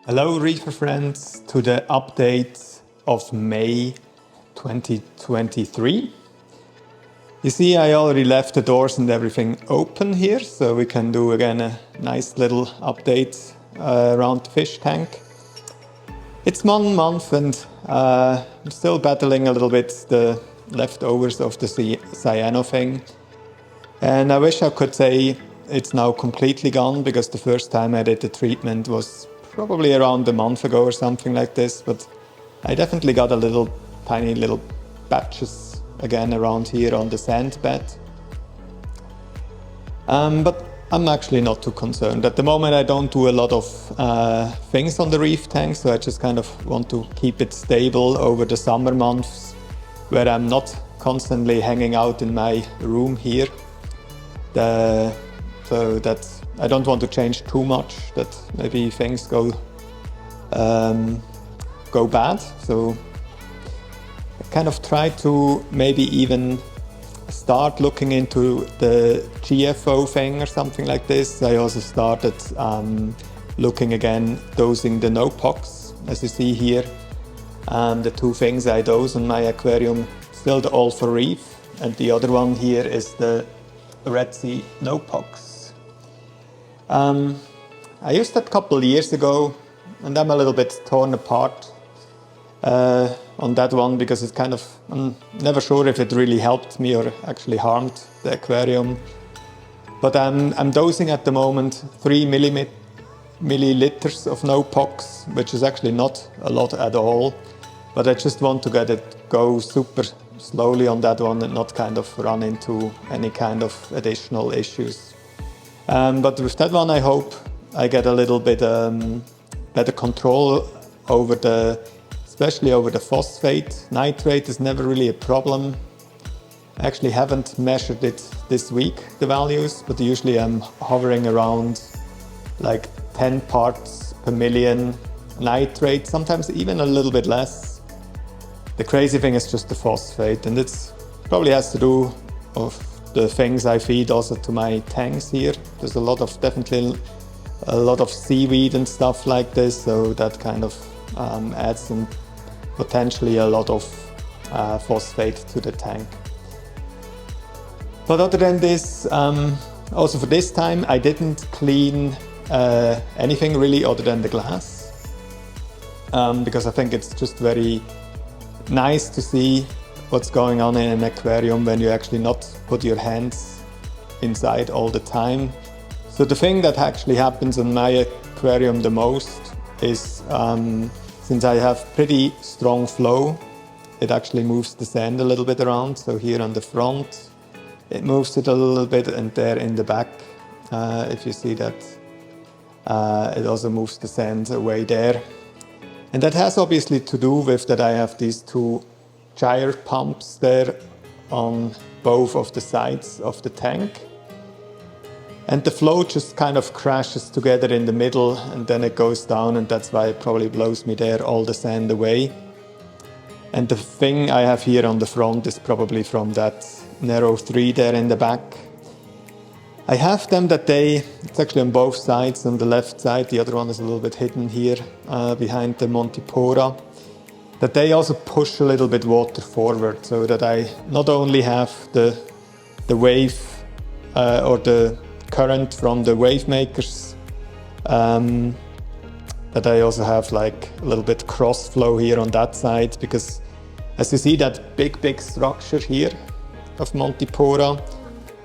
Hello Reefer friends, to the update of May 2023. You see, I already left the doors and everything open here, so we can do again a nice little update around the fish tank. It's 1 month and I'm still battling a little bit the leftovers of the Cyano thing. And I wish I could say it's now completely gone, because the first time I did the treatment was probably around a month ago or something like this, but I definitely got a little tiny little patches again around here on the sand bed. But I'm actually not too concerned. At the moment I don't do a lot of things on the reef tank, so I just kind of want to keep it stable over the summer months, where I'm not constantly hanging out in my room here. So that I don't want to change too much, that maybe things go bad. So I kind of try to maybe even start looking into the GFO thing or something like this. I also started looking again, dosing the no-pox, as you see here. The two things I dose on my aquarium, still the All-For-Reef, and the other one here is the RedSea no-pox. I used that a couple of years ago, and I'm a little bit torn apart on that one, because it's kind of, I'm never sure if it really helped me or actually harmed the aquarium. But I'm dosing at the moment 3 milliliters of no-pox, which is actually not a lot at all. But I just want to get it go super slowly on that one and not kind of run into any kind of additional issues. But with that one, I hope I get a little bit better control over especially over the phosphate. Nitrate is never really a problem. I actually haven't measured it this week, the values, but usually I'm hovering around like 10 parts per million nitrate, sometimes even a little bit less. The crazy thing is just the phosphate, and it probably has to do with the things I feed also to my tanks here. There's definitely a lot of seaweed and stuff like this, so that kind of adds potentially a lot of phosphate to the tank. But other than this, also for this time I didn't clean anything really other than the glass, because I think it's just very nice to see what's going on in an aquarium when you actually not put your hands inside all the time. So the thing that actually happens in my aquarium the most is, since I have pretty strong flow, it actually moves the sand a little bit around. So here on the front, it moves it a little bit, and there in the back, if you see that, it also moves the sand away there. And that has obviously to do with that I have these two gyre pumps there on both of the sides of the tank. And the flow just kind of crashes together in the middle, and then it goes down, and that's why it probably blows me there all the sand away. And the thing I have here on the front is probably from that narrow 3 there in the back. I have them that it's actually on both sides. On the left side, the other one is a little bit hidden here behind the Montipora, that they also push a little bit water forward, so that I not only have the wave or the current from the wave makers, that I also have like a little bit cross flow here on that side, because as you see that big structure here of Montipora,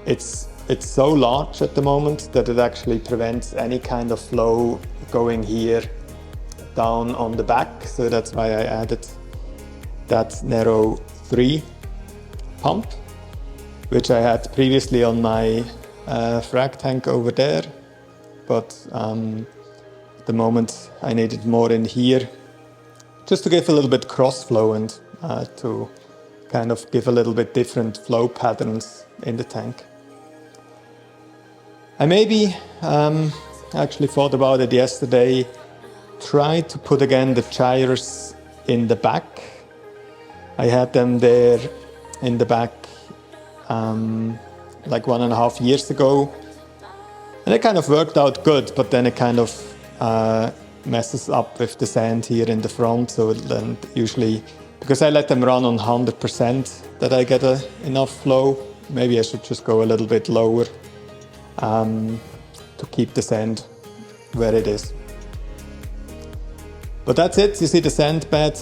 it's so large at the moment that it actually prevents any kind of flow going here down on the back. So that's why I added that narrow 3 pump, which I had previously on my Frag tank over there, but at the moment I needed more in here, just to give a little bit cross flow and to kind of give a little bit different flow patterns in the tank. I maybe actually thought about it yesterday, try to put again the gyres in the back. I had them there in the back like 1.5 years ago, and it kind of worked out good, but then it kind of messes up with the sand here in the front, so then usually, because I let them run on 100% that I get enough flow. Maybe I should just go a little bit lower to keep the sand where it is. But that's it, you see the sand bed,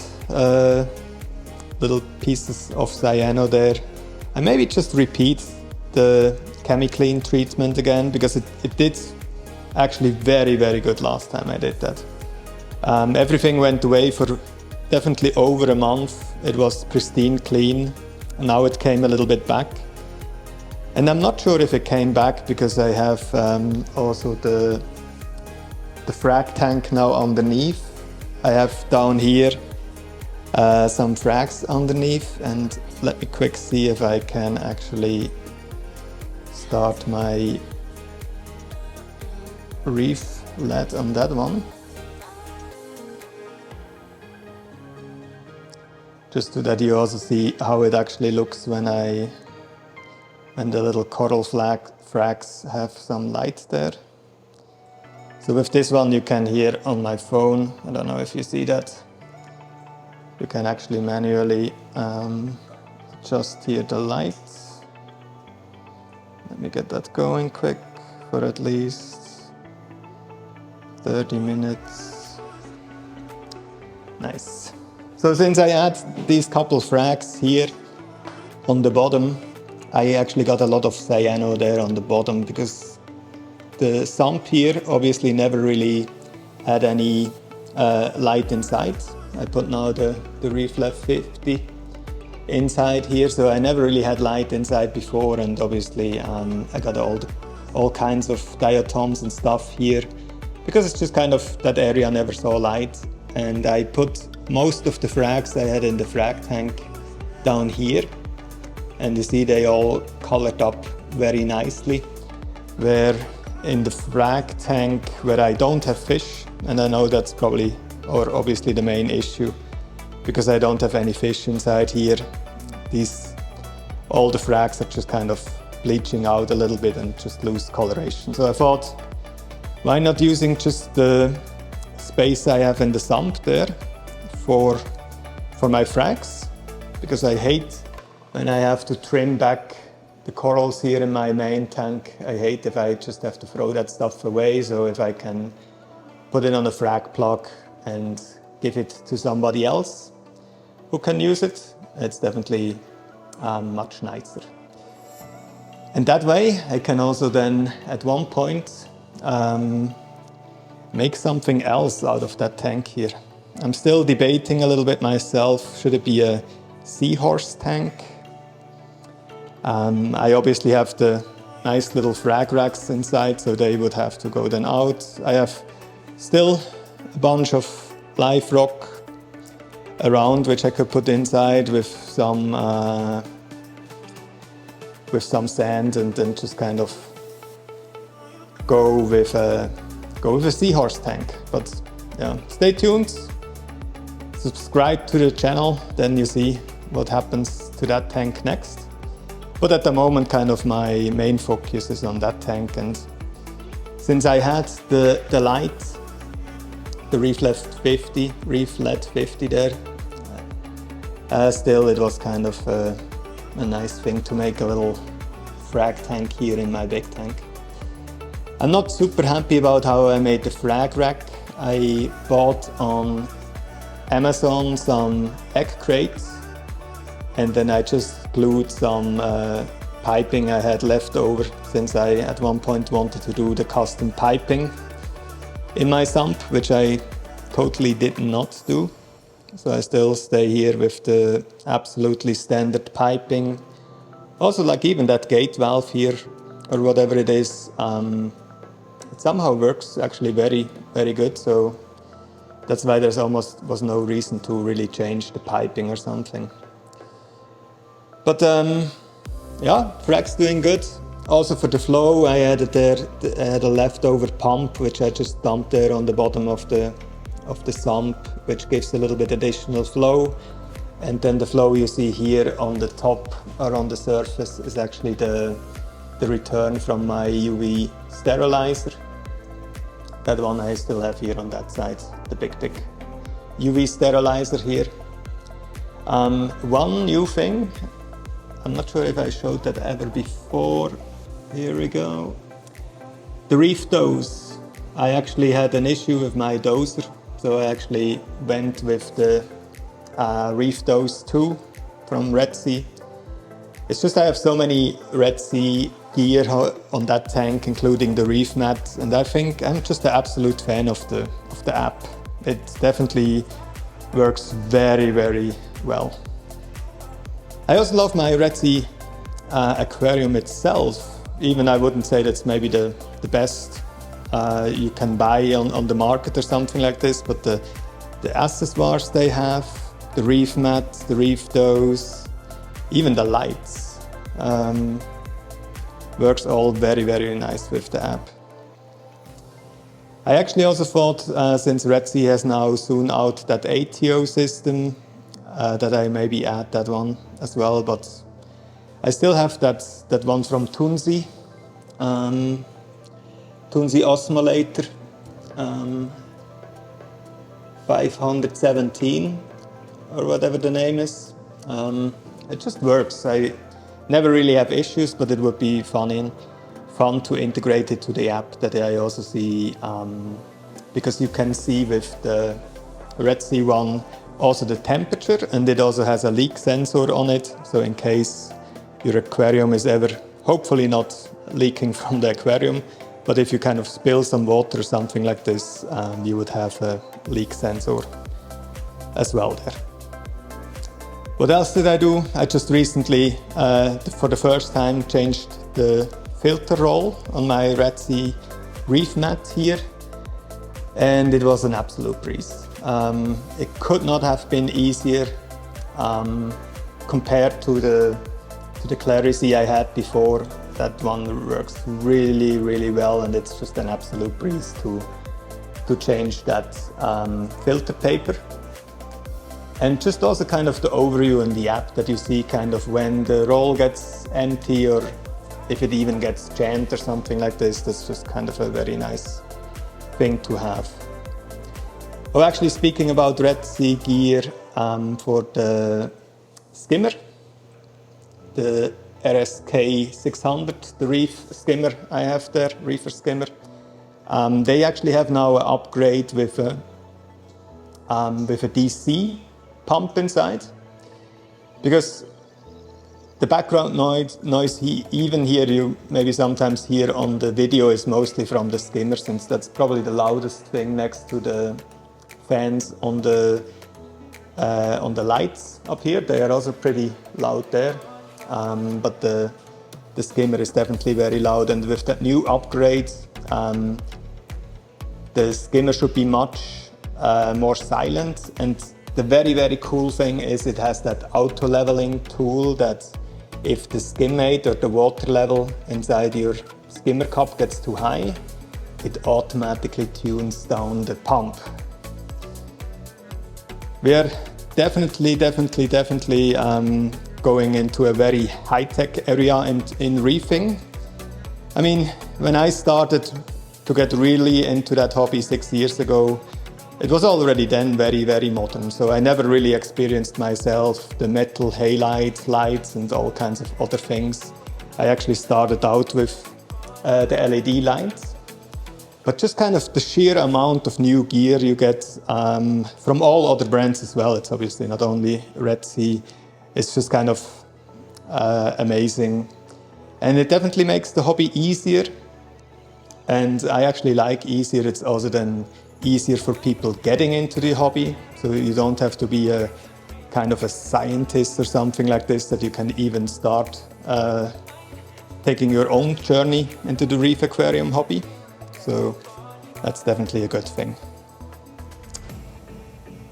little pieces of cyano there. And maybe just repeat the ChemiClean treatment again, because it did actually very, very good last time I did that. Everything went away for definitely over a month. It was pristine clean, and now it came a little bit back. And I'm not sure if it came back because I have also the frag tank now underneath. I have down here some frags underneath, and let me quick see if I can actually start my ReefLed on that one. Just so that you also see how it actually looks when the little coral frags have some light there. So with this one you can hear on my phone, I don't know if you see that, you can actually manually adjust here the lights. Let me get that going quick for at least 30 minutes. Nice. So since I add these couple frags here on the bottom, I actually got a lot of cyano there on the bottom, because the sump here obviously never really had any light inside. I put now the ReefLed 50 inside here, so I never really had light inside before, and obviously I got all kinds of diatoms and stuff here, because it's just kind of that area never saw light. And I put most of the frags I had in the frag tank down here, and you see they all colored up very nicely. Where in the frag tank where I don't have fish, and I know that's probably, or obviously the main issue, because I don't have any fish inside here, all the frags are just kind of bleaching out a little bit and just lose coloration. So I thought, why not using just the space I have in the sump there for my frags, because I hate when I have to trim back the corals here in my main tank. I hate if I just have to throw that stuff away, so if I can put it on a frag plug and give it to somebody else who can use it, it's definitely much nicer. And that way I can also then at one point make something else out of that tank here. I'm still debating a little bit myself, should it be a seahorse tank? I obviously have the nice little frag racks inside, so they would have to go then out. I have still a bunch of live rock around which I could put inside with some sand, and then just kind of go with a seahorse tank. But yeah, stay tuned, subscribe to the channel, then you see what happens to that tank next. But at the moment, kind of my main focus is on that tank. And since I had the light, the ReefLed 50 there, still it was kind of a nice thing to make a little frag tank here in my big tank. I'm not super happy about how I made the frag rack. I bought on Amazon some egg crates, and then I just glued some piping I had left over, since I at one point wanted to do the custom piping in my sump, which I totally did not do. So I still stay here with the absolutely standard piping. Also, like even that gate valve here, or whatever it is, it somehow works actually very, very good. So that's why there's almost was no reason to really change the piping or something. But yeah, frag's doing good. Also for the flow, I had a leftover pump which I just dumped there on the bottom of the sump, which gives a little bit additional flow. And then the flow you see here on the top or on the surface is actually the return from my UV sterilizer. That one I still have here on that side, the big UV sterilizer here. One new thing, I'm not sure if I showed that ever before. Here we go. The reef dose. I actually had an issue with my doser, so I actually went with the Reef Dose 2 from RedSea. It's just I have so many RedSea gear on that tank, including the Reefmat, and I think I'm just an absolute fan of the app. It definitely works very, very well. I also love my RedSea aquarium itself. Even I wouldn't say that's maybe the best you can buy on the market or something like this, but the accessoires they have, the Reefmat, the Reef Dose, even the lights, works all very, very nice with the app. I actually also thought, since RedSea has now soon out that ATO system, that I maybe add that one as well, but I still have that one from Tunzi, Tunzi Osmolator 517 or whatever the name is. It just works. I never really have issues, but it would be fun to integrate it to the app that I also see, because you can see with the RedSea one also the temperature, and it also has a leak sensor on it, so in case your aquarium is ever, hopefully not leaking from the aquarium, but if you kind of spill some water or something like this, you would have a leak sensor as well there. What else did I do? I just recently, for the first time, changed the Filterroller on my RedSea Reefmat here, and it was an absolute breeze. It could not have been easier compared to the Caribsea I had before. That one works really, really well, and it's just an absolute breeze to change that filter paper. And just also kind of the overview in the app that you see kind of when the roll gets empty, or if it even gets jammed or something like this. That's just kind of a very nice thing to have. Oh, actually, speaking about RedSea gear, for the Skimmer, the RSK-600, the reef skimmer I have there, reefer skimmer, they actually have now an upgrade with a DC pump inside, because the background noise even here you maybe sometimes hear on the video is mostly from the skimmer, since that's probably the loudest thing next to the fans on the lights up here. They are also pretty loud there, but the skimmer is definitely very loud, and with that new upgrade, the skimmer should be much more silent. And the very, very cool thing is it has that auto leveling tool that if the skimmate or the water level inside your skimmer cup gets too high, it automatically tunes down the pump. We are definitely going into a very high-tech area in reefing. I mean, when I started to get really into that hobby 6 years ago, it was already then very, very modern. So I never really experienced myself the metal halide lights and all kinds of other things. I actually started out with the LED lights. But just kind of the sheer amount of new gear you get from all other brands as well. It's obviously not only RedSea. It's just kind of amazing. And it definitely makes the hobby easier. And I actually like easier. It's also then easier for people getting into the hobby. So you don't have to be a kind of a scientist or something like this, that you can even start taking your own journey into the reef aquarium hobby. So that's definitely a good thing.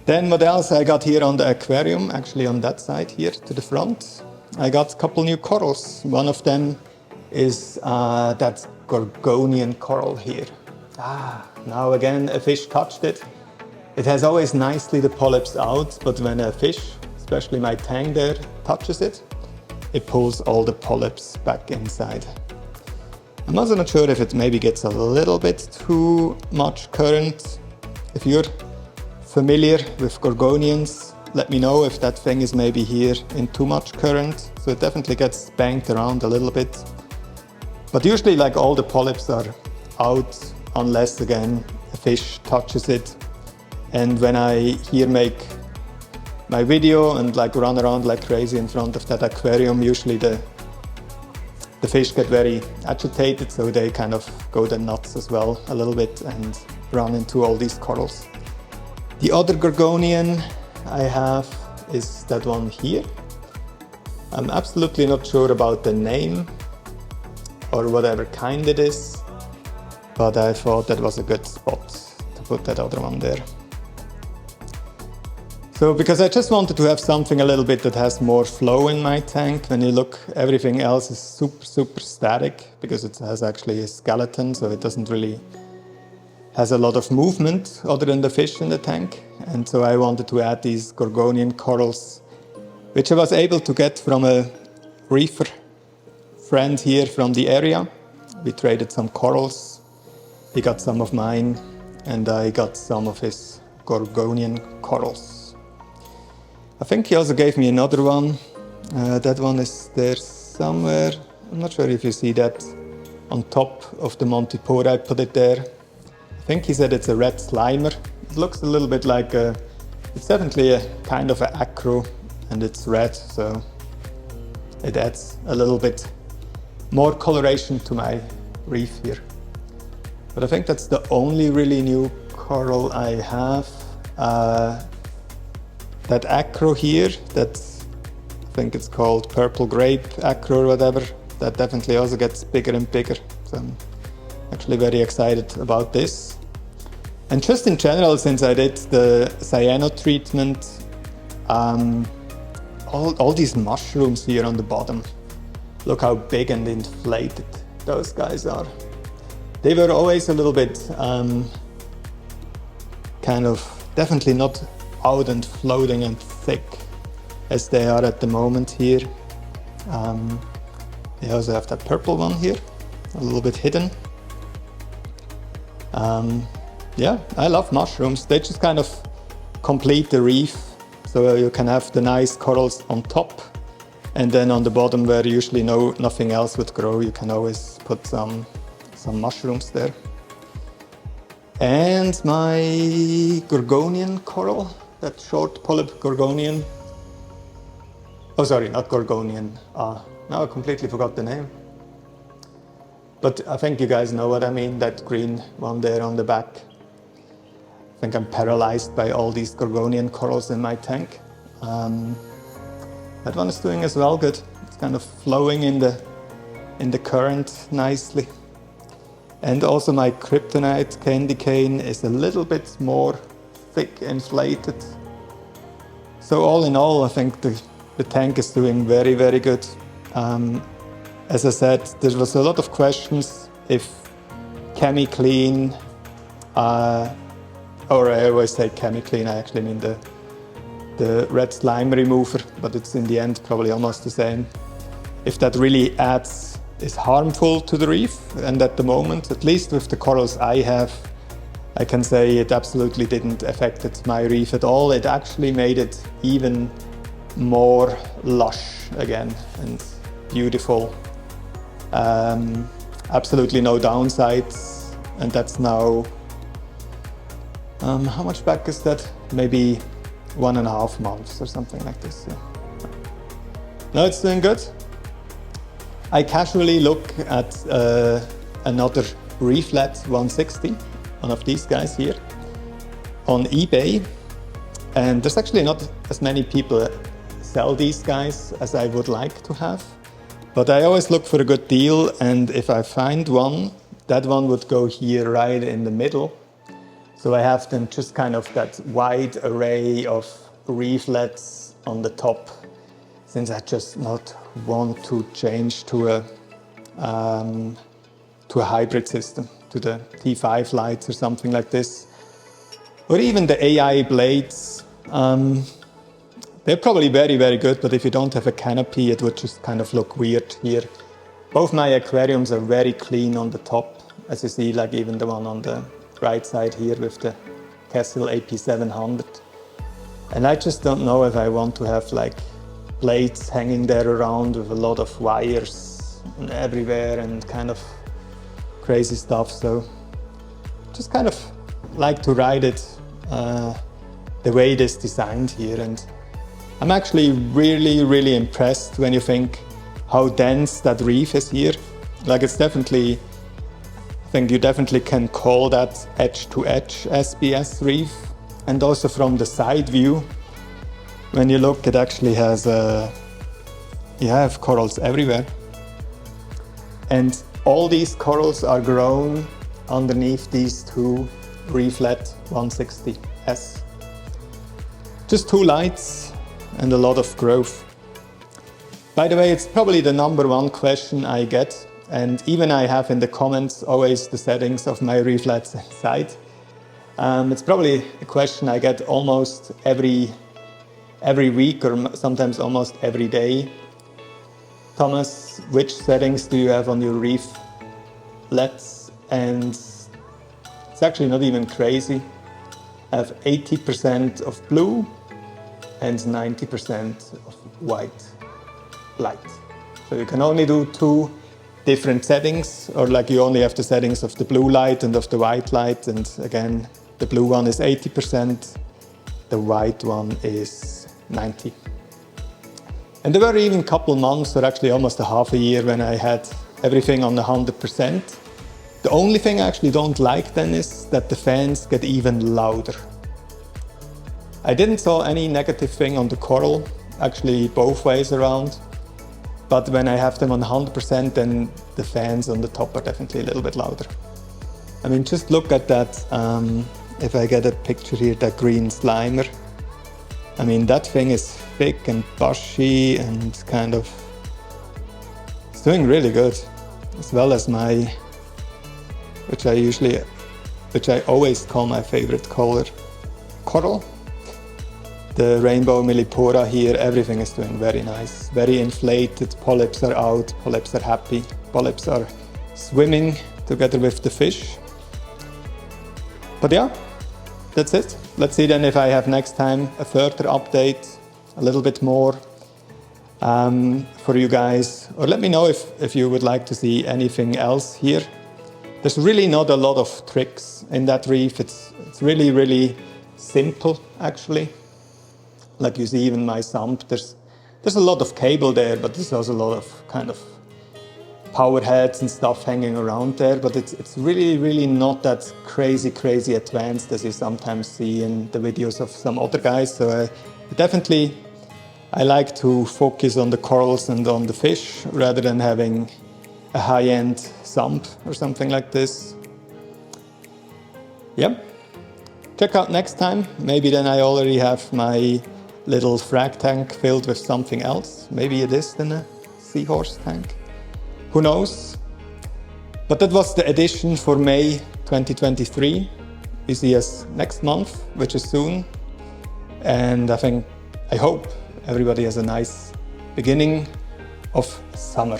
Then what else I got here on the aquarium, actually on that side here to the front, I got a couple new corals. One of them is that Gorgonian coral here. Now again a fish touched it. It has always nicely the polyps out, but when a fish, especially my tang there, touches it, it pulls all the polyps back inside. I'm also not sure if it maybe gets a little bit too much current. If you're familiar with gorgonians, let me know if that thing is maybe here in too much current. So it definitely gets banged around a little bit. But usually like all the polyps are out unless again a fish touches it. And when I here make my video and like run around like crazy in front of that aquarium, usually the fish get very agitated, so they kind of go then nuts as well a little bit and run into all these corals. The other gorgonian I have is that one here. I'm absolutely not sure about the name or whatever kind it is, but I thought that was a good spot to put that other one there. So because I just wanted to have something a little bit that has more flow in my tank. When you look, everything else is super static because it has actually a skeleton, so it doesn't really has a lot of movement other than the fish in the tank. And so I wanted to add these gorgonian corals, which I was able to get from a reefer friend here from the area. We traded some corals. He got some of mine and I got some of his gorgonian corals. I think he also gave me another one. That one is there somewhere. I'm not sure if you see that on top of the Montipore. I put it there. I think he said it's a red slimer. It looks a little bit like it's definitely a kind of an acro and it's red, so it adds a little bit more coloration to my reef here. But I think that's the only really new coral I have. That acro here, that I think it's called purple grape acro or whatever, that definitely also gets bigger and bigger. So I'm actually very excited about this. And just in general, since I did the cyano treatment, all these mushrooms here on the bottom, look how big and inflated those guys are. They were always a little bit kind of definitely not out and floating and thick as they are at the moment here. They also have that purple one here, a little bit hidden. Yeah, I love mushrooms. They just kind of complete the reef. So you can have the nice corals on top, and then on the bottom where usually nothing else would grow, you can always put some mushrooms there. And my gorgonian coral, that short polyp gorgonian. Oh, sorry, not gorgonian. Now I completely forgot the name. But I think you guys know what I mean, that green one there on the back. I think I'm paralyzed by all these gorgonian corals in my tank. That one is doing as well good. It's kind of flowing in the current nicely. And also my kryptonite candy cane is a little bit more thick, inflated. So all in all, I think the tank is doing very, very good. As I said, there was a lot of questions if ChemiClean, or I always say ChemiClean, I actually mean the red slime remover, but it's in the end probably almost the same. If that really is harmful to the reef, and at the moment, at least with the corals I have, I can say it absolutely didn't affect my reef at all. It actually made it even more lush again and beautiful. Absolutely no downsides, and that's now, how much back is that? Maybe 1.5 months or something like this. Yeah. No, it's doing good. I casually look at another ReefLed 160, one of these guys here, on eBay, and there's actually not as many people sell these guys as I would like to have, but I always look for a good deal, and if I find one, that one would go here right in the middle. So I have then just kind of that wide array of ReefLeds on the top, since I just not want to change to a hybrid system, to the T5 lights or something like this. Or even the AI blades. They're probably very, very good, but if you don't have a canopy, it would just kind of look weird here Both my aquariums are very clean on the top, as you see, like even the one on the right side here with the Kessel AP700. And I just don't know if I want to have like plates hanging there around with a lot of wires everywhere and kind of crazy stuff. So just kind of like to ride it the way it is designed here. And I'm actually really impressed when you think how dense that reef is here. Like it's definitely, I think you definitely can call that edge-to-edge SBS reef. And also from the side view, when you look, it actually has you have corals everywhere. And all these corals are grown underneath these two ReefLed 160S. Just two lights and a lot of growth. By the way, it's probably the #1 question I get, and even I have in the comments always the settings of my ReefLed site. It's probably a question I get almost every week or sometimes almost every day. Thomas, which settings do you have on your ReefLeds? And it's actually not even crazy. I have 80% of blue and 90% of white light. So you can only do 2 different settings, or like you only have the settings of the blue light and of the white light. And again, the blue one is 80%, the white one is 90%. And there were even a couple months, or actually almost a half a year, when I had everything on 100%. The only thing I actually don't like then is that the fans get even louder. I didn't saw any negative thing on the coral, actually both ways around. But when I have them on 100%, then the fans on the top are definitely a little bit louder. I mean, just look at that, if I get a picture here, that green slimer. I mean, that thing is thick and bushy and kind of, it's doing really good. As well as my, which I always call my favorite color, coral. The rainbow millipora here, everything is doing very nice. Very inflated, polyps are out, polyps are happy, polyps are swimming together with the fish. But yeah, that's it. Let's see then if I have next time a further update, a little bit more for you guys. Or let me know if you would like to see anything else here. There's really not a lot of tricks in that reef. It's really simple actually. Like you see even my sump, there's a lot of cable there, but there's also a lot of kind of power heads and stuff hanging around there. But it's really not that crazy advanced as you sometimes see in the videos of some other guys. So definitely I like to focus on the corals and on the fish rather than having a high-end sump or something like this. Yep. Check out next time. Maybe then I already have my little frag tank filled with something else. Maybe it is then a seahorse tank. Who knows? But that was the edition for May 2023. We see us next month, which is soon. And I hope everybody has a nice beginning of summer.